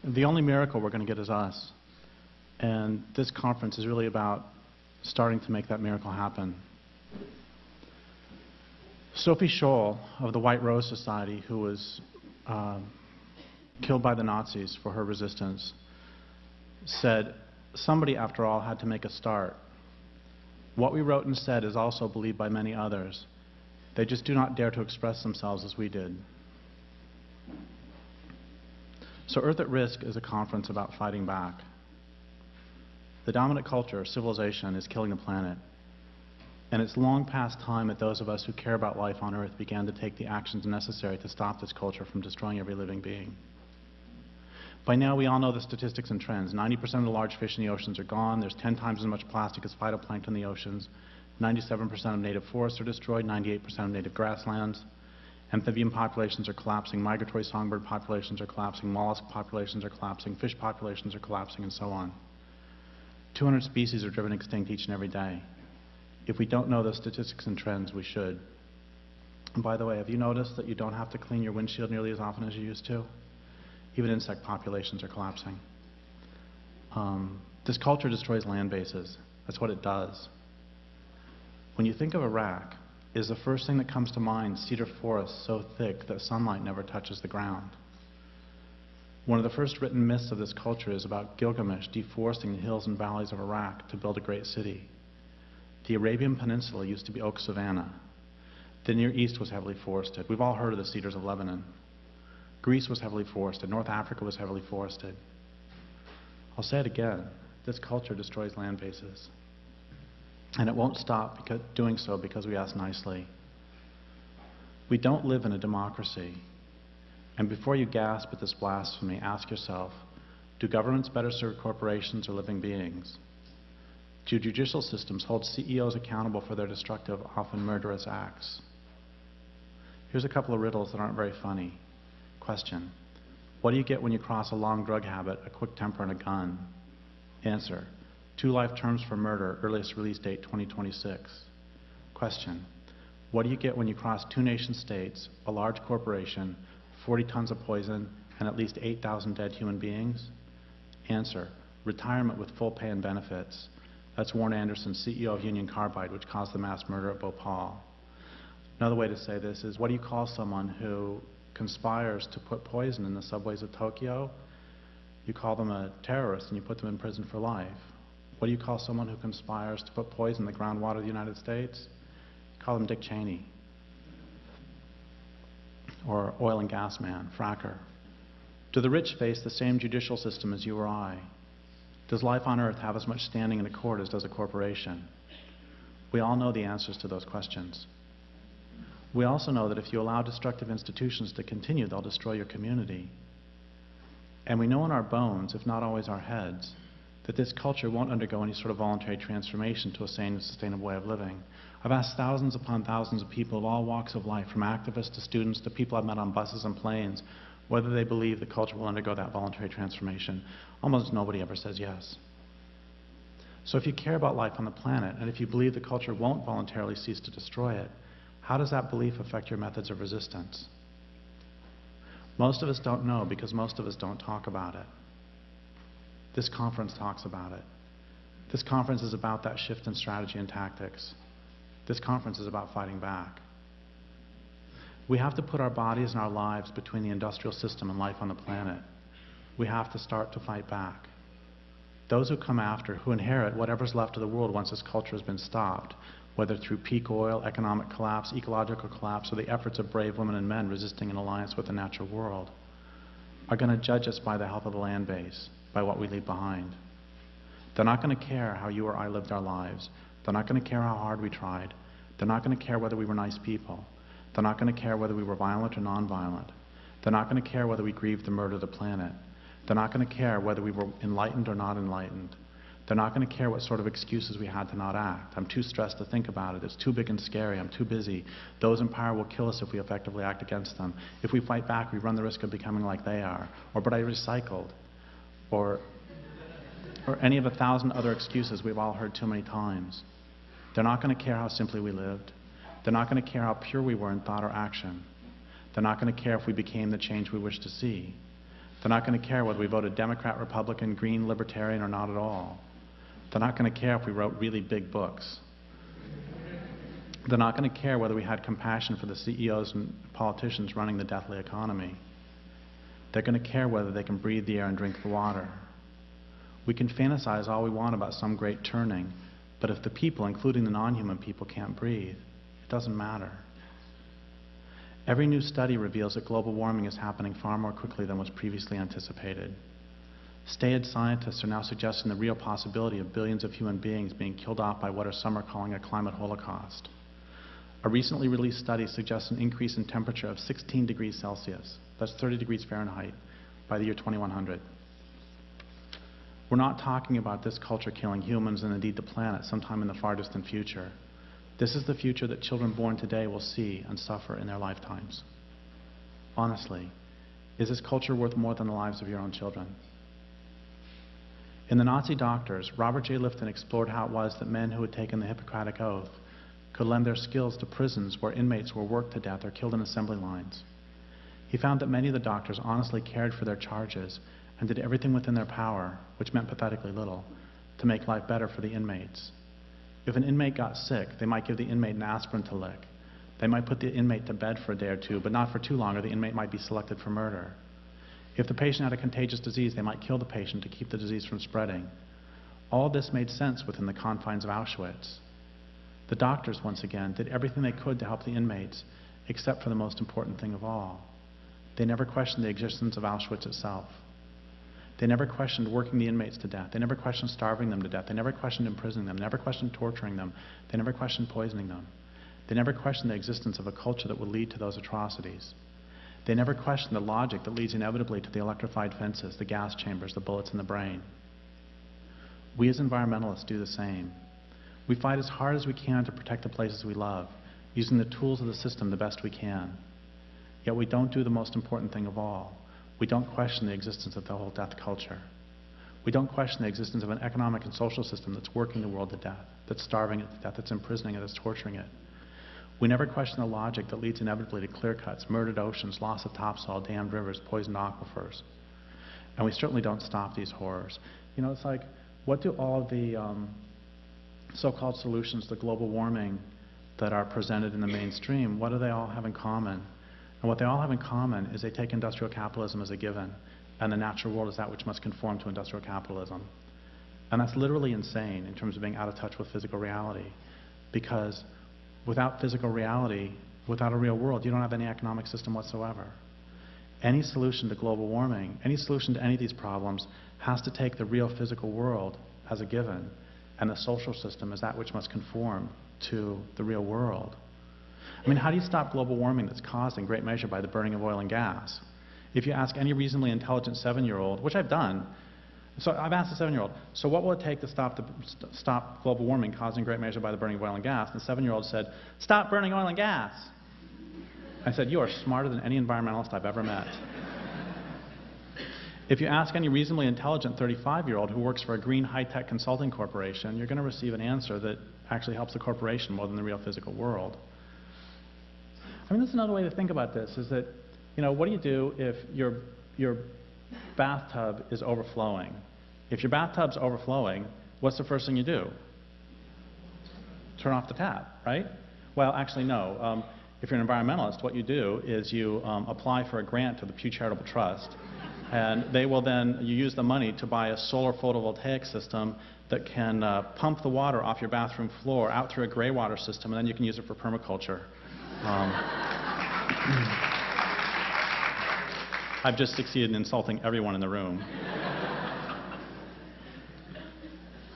The only miracle we're going to get is us. And this conference is really about starting to make that miracle happen. Sophie Scholl of the White Rose Society, who was killed by the Nazis for her resistance, said, somebody, after all, had to make a start. What we wrote and said is also believed by many others. They just do not dare to express themselves as we did. So Earth at Risk is a conference about fighting back. The dominant culture, civilization, is killing the planet. And it's long past time that those of us who care about life on Earth began to take the actions necessary to stop this culture from destroying every living being. By now, we all know the statistics and trends. 90% of the large fish in the oceans are gone. There's 10 times as much plastic as phytoplankton in the oceans. 97% of native forests are destroyed. 98% of native grasslands. Amphibian populations are collapsing. Migratory songbird populations are collapsing. Mollusk populations are collapsing. Fish populations are collapsing, and so on. 200 species are driven extinct each and every day. If we don't know those statistics and trends, we should. And by the way, have you noticed that you don't have to clean your windshield nearly as often as you used to? Even insect populations are collapsing. This culture destroys land bases. That's what it does. When you think of Iraq, is the first thing that comes to mind cedar forests so thick that sunlight never touches the ground? One of the first written myths of this culture is about Gilgamesh deforesting the hills and valleys of Iraq to build a great city. The Arabian Peninsula used to be oak savanna. The Near East was heavily forested. We've all heard of the cedars of Lebanon. Greece was heavily forested. North Africa was heavily forested. I'll say it again. This culture destroys land bases. And it won't stop doing so because we ask nicely. We don't live in a democracy. And before you gasp at this blasphemy, ask yourself, do governments better serve corporations or living beings? Do judicial systems hold CEOs accountable for their destructive, often murderous acts? Here's a couple of riddles that aren't very funny. Question: what do you get when you cross a long drug habit, a quick temper, and a gun? Answer: 2 life terms for murder, earliest release date 2026. Question: what do you get when you cross 2 nation states, a large corporation, 40 tons of poison, and at least 8,000 dead human beings? Answer: retirement with full pay and benefits. That's Warren Anderson, CEO of Union Carbide, which caused the mass murder at Bhopal. Another way to say this is, what do you call someone who conspires to put poison in the subways of Tokyo? You call them a terrorist and you put them in prison for life. What do you call someone who conspires to put poison in the groundwater of the United States? You call them Dick Cheney. Or oil and gas man, fracker. Do the rich face the same judicial system as you or I? Does life on Earth have as much standing in a court as does a corporation? We all know the answers to those questions. We also know that if you allow destructive institutions to continue, they'll destroy your community. And we know in our bones, if not always our heads, that this culture won't undergo any sort of voluntary transformation to a sane and sustainable way of living. I've asked thousands upon thousands of people of all walks of life, from activists to students to people I've met on buses and planes, whether they believe the culture will undergo that voluntary transformation. Almost nobody ever says yes. So if you care about life on the planet, and if you believe the culture won't voluntarily cease to destroy it, how does that belief affect your methods of resistance? Most of us don't know because most of us don't talk about it. This conference talks about it. This conference is about that shift in strategy and tactics. This conference is about fighting back. We have to put our bodies and our lives between the industrial system and life on the planet. We have to start to fight back. Those who come after, who inherit whatever's left of the world once this culture has been stopped, whether through peak oil, economic collapse, ecological collapse, or the efforts of brave women and men resisting an alliance with the natural world, are going to judge us by the health of the land base, by what we leave behind. They're not going to care how you or I lived our lives. They're not going to care how hard we tried. They're not going to care whether we were nice people. They're not going to care whether we were violent or nonviolent. They're not going to care whether we grieved the murder of the planet. They're not going to care whether we were enlightened or not enlightened. They're not going to care what sort of excuses we had to not act. I'm too stressed to think about it. It's too big and scary. I'm too busy. Those in power will kill us if we effectively act against them. If we fight back, we run the risk of becoming like they are. Or, but I recycled. Or any of 1,000 other excuses we've all heard too many times. They're not going to care how simply we lived. They're not going to care how pure we were in thought or action. They're not going to care if we became the change we wish to see. They're not going to care whether we voted Democrat, Republican, Green, Libertarian, or not at all. They're not going to care if we wrote really big books. They're not going to care whether we had compassion for the CEOs and politicians running the deathly economy. They're going to care whether they can breathe the air and drink the water. We can fantasize all we want about some great turning, but if the people, including the non-human people, can't breathe, it doesn't matter. Every new study reveals that global warming is happening far more quickly than was previously anticipated. Staid scientists are now suggesting the real possibility of billions of human beings being killed off by what some are calling a climate holocaust. A recently released study suggests an increase in temperature of 16 degrees Celsius, that's 30 degrees Fahrenheit, by the year 2100. We're not talking about this culture killing humans and indeed the planet sometime in the far distant future. This is the future that children born today will see and suffer in their lifetimes. Honestly, is this culture worth more than the lives of your own children? In The Nazi Doctors, Robert J. Lifton explored how it was that men who had taken the Hippocratic Oath could lend their skills to prisons where inmates were worked to death or killed in assembly lines. He found that many of the doctors honestly cared for their charges and did everything within their power, which meant pathetically little, to make life better for the inmates. If an inmate got sick, they might give the inmate an aspirin to lick. They might put the inmate to bed for a day or two, but not for too long, or the inmate might be selected for murder. If the patient had a contagious disease, they might kill the patient to keep the disease from spreading. All this made sense within the confines of Auschwitz. The doctors, once again, did everything they could to help the inmates, except for the most important thing of all. They never questioned the existence of Auschwitz itself. They never questioned working the inmates to death. They never questioned starving them to death. They never questioned imprisoning them. They never questioned torturing them. They never questioned poisoning them. They never questioned the existence of a culture that would lead to those atrocities. They never questioned the logic that leads inevitably to the electrified fences, the gas chambers, the bullets in the brain. We as environmentalists do the same. We fight as hard as we can to protect the places we love, using the tools of the system the best we can. Yet we don't do the most important thing of all. We don't question the existence of the whole death culture. We don't question the existence of an economic and social system that's working the world to death, that's starving it to death, that's imprisoning it, that's torturing it. We never question the logic that leads inevitably to clear cuts, murdered oceans, loss of topsoil, dammed rivers, poisoned aquifers. And we certainly don't stop these horrors. You know, it's like, what do all of the so-called solutions to global warming that are presented in the mainstream, what do they all have in common? And what they all have in common is they take industrial capitalism as a given, and the natural world is that which must conform to industrial capitalism. And that's literally insane in terms of being out of touch with physical reality, because without physical reality, without a real world, you don't have any economic system whatsoever. Any solution to global warming, any solution to any of these problems has to take the real physical world as a given, and the social system as that which must conform to the real world. I mean, how do you stop global warming that's caused in great measure by the burning of oil and gas? If you ask any reasonably intelligent 7-year-old, which I've done, so I've asked a 7-year-old, so what will it take to stop global warming caused in great measure by the burning of oil and gas? And the 7-year-old said, stop burning oil and gas. I said, you are smarter than any environmentalist I've ever met. If you ask any reasonably intelligent 35-year-old who works for a green high-tech consulting corporation, you're going to receive an answer that actually helps the corporation more than the real physical world. I mean, that's another way to think about this, is that, you know, what do you do if your bathtub is overflowing? If your bathtub's overflowing, what's the first thing you do? Turn off the tap, right? Well, actually, no. If you're an environmentalist, what you do is you apply for a grant to the Pew Charitable Trust, and they will then, you use the money to buy a solar photovoltaic system that can pump the water off your bathroom floor out through a gray water system, and then you can use it for permaculture. I've just succeeded in insulting everyone in the room.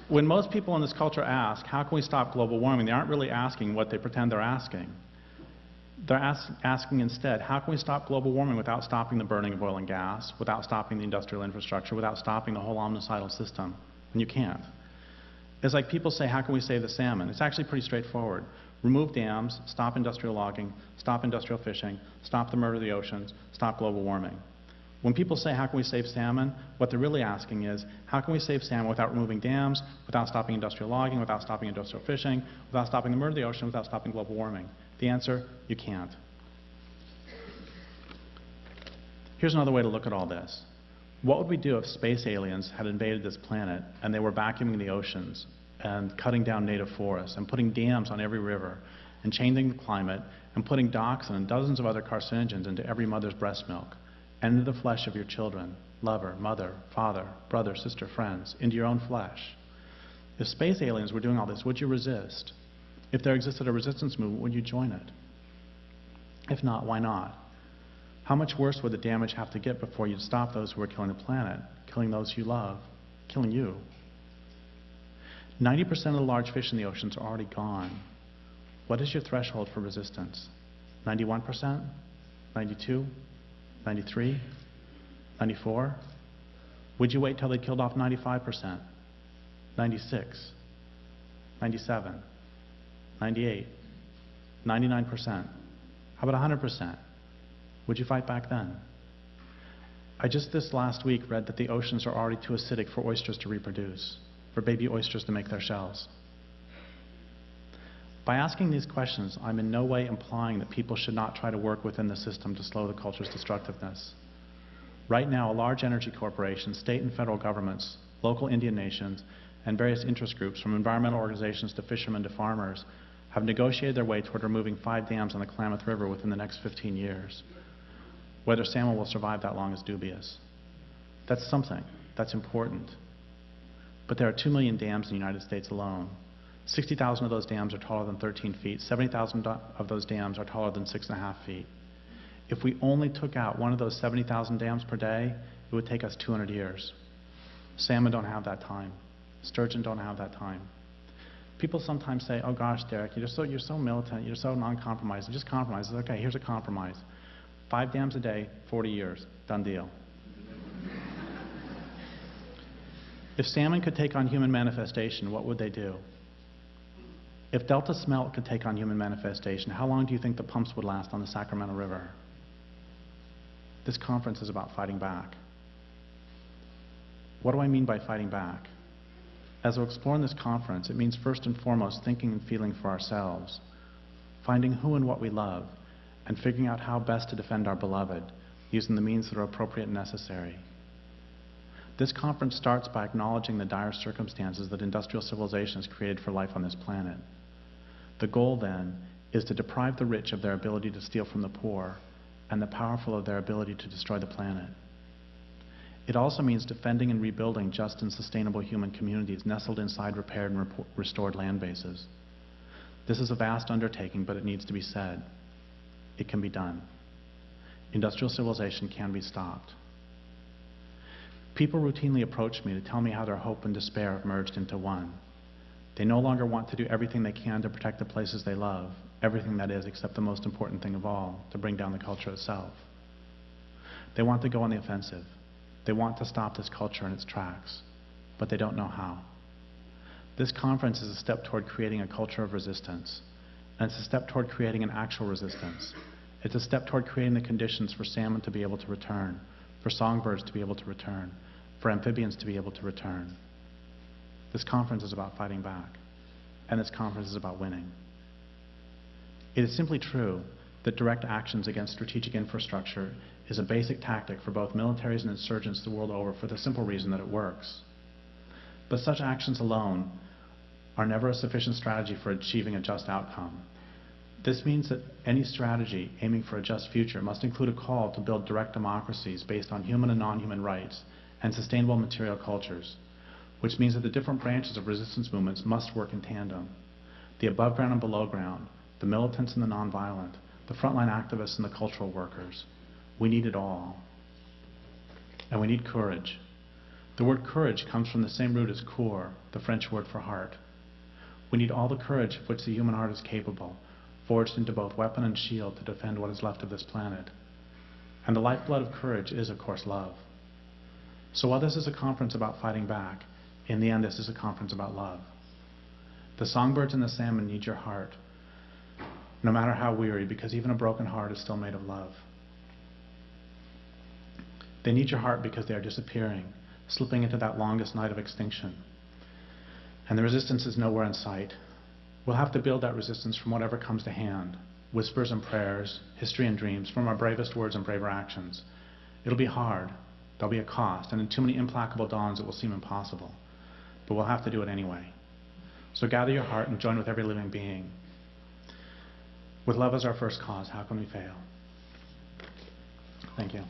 When most people in this culture ask, how can we stop global warming, they aren't really asking what they pretend they're asking. They're asking instead, how can we stop global warming without stopping the burning of oil and gas, without stopping the industrial infrastructure, without stopping the whole omnicidal system? And you can't. It's like people say, how can we save the salmon? It's actually pretty straightforward. Remove dams, stop industrial logging, stop industrial fishing, stop the murder of the oceans, stop global warming. When people say, how can we save salmon, what they're really asking is, how can we save salmon without removing dams, without stopping industrial logging, without stopping industrial fishing, without stopping the murder of the ocean, without stopping global warming? The answer, you can't. Here's another way to look at all this. What would we do if space aliens had invaded this planet and they were vacuuming the oceans and cutting down native forests and putting dams on every river and changing the climate and putting dioxin and dozens of other carcinogens into every mother's breast milk and into the flesh of your children, lover, mother, father, brother, sister, friends, into your own flesh? If space aliens were doing all this, would you resist? If there existed a resistance movement, would you join it? If not, why not? How much worse would the damage have to get before you'd stop those who are killing the planet, killing those you love, killing you? 90% of the large fish in the oceans are already gone. What is your threshold for resistance? 91%? 92? 93? 94? Would you wait till they killed off 95%? 96? 97? 98? 99%? How about 100%? Would you fight back then? I just this last week read that the oceans are already too acidic for oysters to reproduce, for baby oysters to make their shells. By asking these questions, I'm in no way implying that people should not try to work within the system to slow the culture's destructiveness. Right now, a large energy corporation, state and federal governments, local Indian nations, and various interest groups, from environmental organizations to fishermen to farmers, have negotiated their way toward removing 5 dams on the Klamath River within the next 15 years. Whether salmon will survive that long is dubious. That's something. That's important. But there are 2 million dams in the United States alone. 60,000 of those dams are taller than 13 feet. 70,000 of those dams are taller than 6.5 feet. If we only took out one of those 70,000 dams per day, it would take us 200 years. Salmon don't have that time. Sturgeon don't have that time. People sometimes say, oh gosh, Derrick, you're so militant, you're so non-compromising. Just compromise. Okay, here's a compromise. 5 dams a day, 40 years. Done deal. If salmon could take on human manifestation, what would they do? If Delta smelt could take on human manifestation, how long do you think the pumps would last on the Sacramento River? This conference is about fighting back. What do I mean by fighting back? As we'll explore in this conference, it means first and foremost thinking and feeling for ourselves, finding who and what we love, and figuring out how best to defend our beloved, using the means that are appropriate and necessary. This conference starts by acknowledging the dire circumstances that industrial civilization has created for life on this planet. The goal, then, is to deprive the rich of their ability to steal from the poor, and the powerful of their ability to destroy the planet. It also means defending and rebuilding just and sustainable human communities nestled inside repaired and restored land bases. This is a vast undertaking, but it needs to be said. It can be done. Industrial civilization can be stopped. People routinely approach me to tell me how their hope and despair have merged into one. They no longer want to do everything they can to protect the places they love, everything that is except the most important thing of all, to bring down the culture itself. They want to go on the offensive. They want to stop this culture in its tracks, but they don't know how. This conference is a step toward creating a culture of resistance, and it's a step toward creating an actual resistance. It's a step toward creating the conditions for salmon to be able to return, for songbirds to be able to return, for amphibians to be able to return. This conference is about fighting back, and this conference is about winning. It is simply true that direct actions against strategic infrastructure is a basic tactic for both militaries and insurgents the world over for the simple reason that it works. But such actions alone are never a sufficient strategy for achieving a just outcome. This means that any strategy aiming for a just future must include a call to build direct democracies based on human and non-human rights and sustainable material cultures, which means that the different branches of resistance movements must work in tandem. The above ground and below ground, the militants and the nonviolent, the frontline activists and the cultural workers. We need it all. And we need courage. The word courage comes from the same root as coeur, the French word for heart. We need all the courage of which the human heart is capable, forged into both weapon and shield to defend what is left of this planet. And the lifeblood of courage is, of course, love. So while this is a conference about fighting back, in the end this is a conference about love. The songbirds and the salmon need your heart, no matter how weary, because even a broken heart is still made of love. They need your heart because they are disappearing, slipping into that longest night of extinction. And the resistance is nowhere in sight. We'll have to build that resistance from whatever comes to hand, whispers and prayers, history and dreams, from our bravest words and braver actions. It'll be hard, There'll be a cost, and in too many implacable dawns it will seem impossible. But we'll have to do it anyway. So gather your heart and join with every living being. With love as our first cause, how can we fail? Thank you.